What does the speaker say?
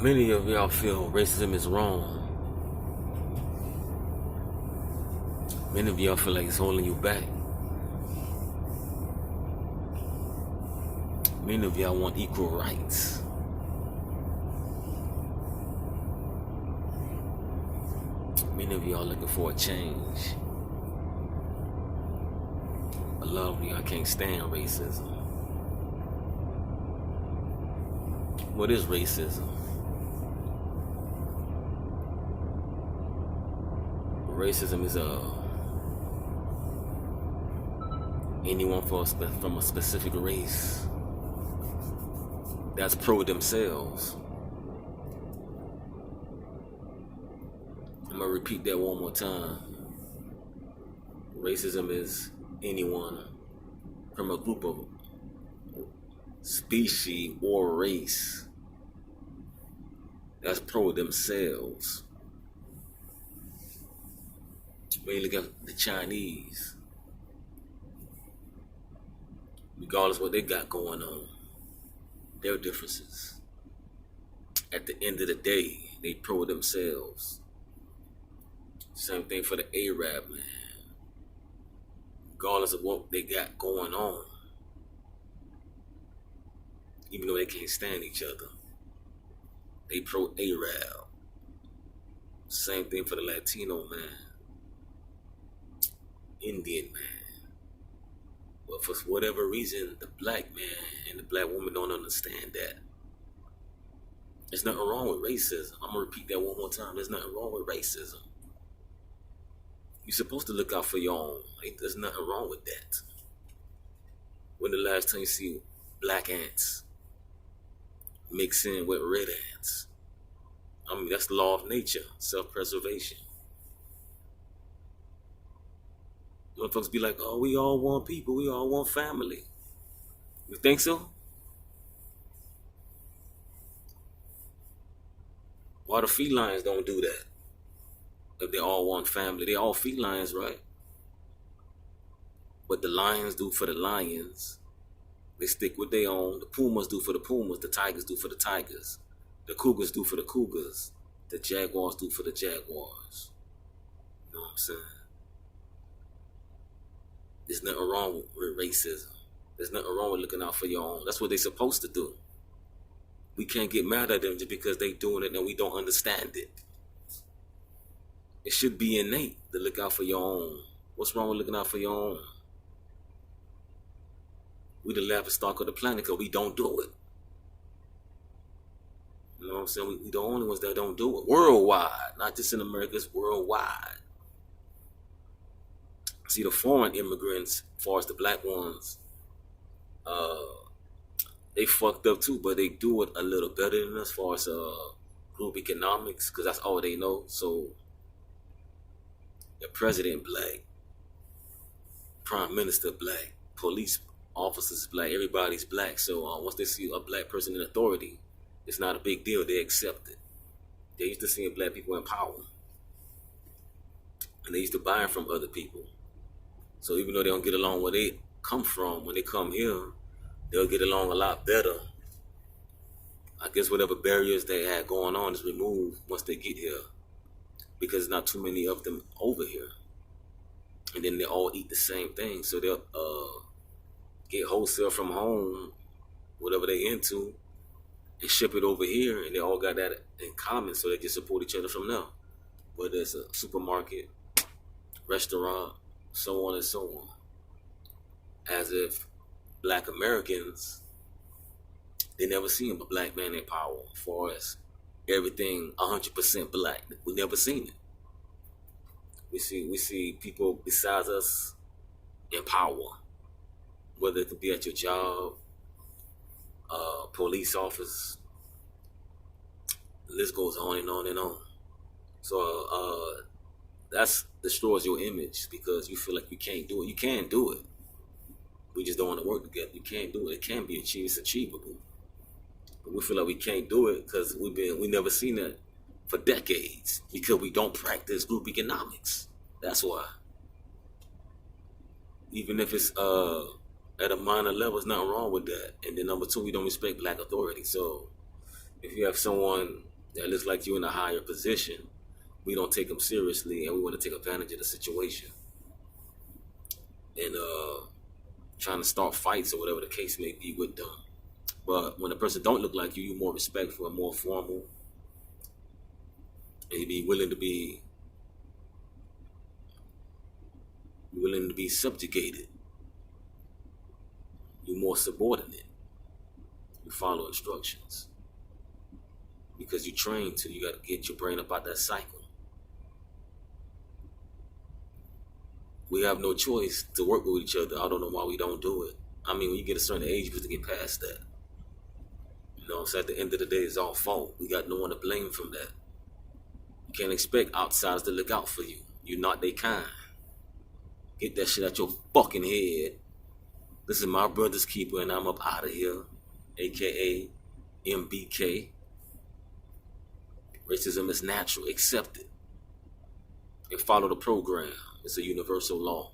Many of y'all feel racism is wrong. Many of y'all feel like it's holding you back. Many of y'all want equal rights. Many of y'all looking for a change. A lot of y'all can't stand racism. What is racism? Racism is anyone from a specific race that's pro themselves. I'm gonna repeat that one more time. Racism is anyone from a group of species or race that's pro themselves. When you look at the Chinese, regardless of what they got going on, their differences, at the end of the day, they pro themselves. Same thing for the Arab, man. Regardless of what they got going on, even though they can't stand each other, they pro Arab. Same thing for the Latino man, Indian man. But for whatever reason, the black man and the black woman don't understand that. There's nothing wrong with racism. I'm gonna repeat that one more time. There's nothing wrong with racism. You're supposed to look out for your own. Like, there's nothing wrong with that. When the last time you see black ants mix in with red ants? I mean, that's the law of nature, self-preservation. When folks be like, oh, we all want people, we all want family. You think so? Why the felines don't do that? If they all want family, they all felines, right? What the lions do for the lions, they stick with their own. The pumas do for the pumas, the tigers do for the tigers, the cougars do for the cougars, the jaguars do for the jaguars. You know what I'm saying? There's nothing wrong with racism. There's nothing wrong with looking out for your own. That's what they're supposed to do. We can't get mad at them just because they doing it and we don't understand it. It should be innate to look out for your own. What's wrong with looking out for your own? We the laughing stock of the planet because we don't do it. You know what I'm saying? We the only ones that don't do it. Worldwide. Not just in America, it's worldwide. See, the foreign immigrants, as far as the black ones, they fucked up too, but they do it a little better than us as far as group economics, because that's all they know. So the president black, prime minister black, police officers black, everybody's black. So once they see a black person in authority, it's not a big deal. They accept it. They used to seeing black people in power, and they used to buy from other people. So even though they don't get along where they come from, when they come here, they'll get along a lot better. I guess whatever barriers they had going on is removed once they get here, because there's not too many of them over here. And then they all eat the same thing, so they'll get wholesale from home, whatever they into, and ship it over here, and they all got that in common, so they can support each other from there. Whether it's a supermarket, restaurant, so on and so on. As if black Americans, they never seen a black man in power as far as everything 100% black. We never seen it. We see people besides us in power, whether it could be at your job, police office, the list goes on and on and on. So that's destroys your image because you feel like you can't do it. You can do it. We just don't want to work together. You can't do it. It can be achieved. It's achievable. But we feel like we can't do it because we never seen that for decades because we don't practice group economics. That's why. Even if it's at a minor level, there's nothing wrong with that. And then number two, we don't respect black authority. So If you have someone that looks like you in a higher position, we don't take them seriously, and we want to take advantage of the situation and trying to start fights or whatever the case may be with them. But when a person don't look like you, you're more respectful and more formal, and you be willing to be subjugated. You're more subordinate. You follow instructions because you train to. You got to get your brain up out that cycle. We have no choice to work with each other. I don't know why we don't do it. I mean, when you get a certain age, you have to get past that. You know, so at the end of the day, it's our fault. We got no one to blame from that. You can't expect outsiders to look out for you. You're not their kind. Get that shit out your fucking head. This is my brother's keeper, and I'm up out of here, aka MBK. Racism is natural. Accept it and follow the program. It's a universal law.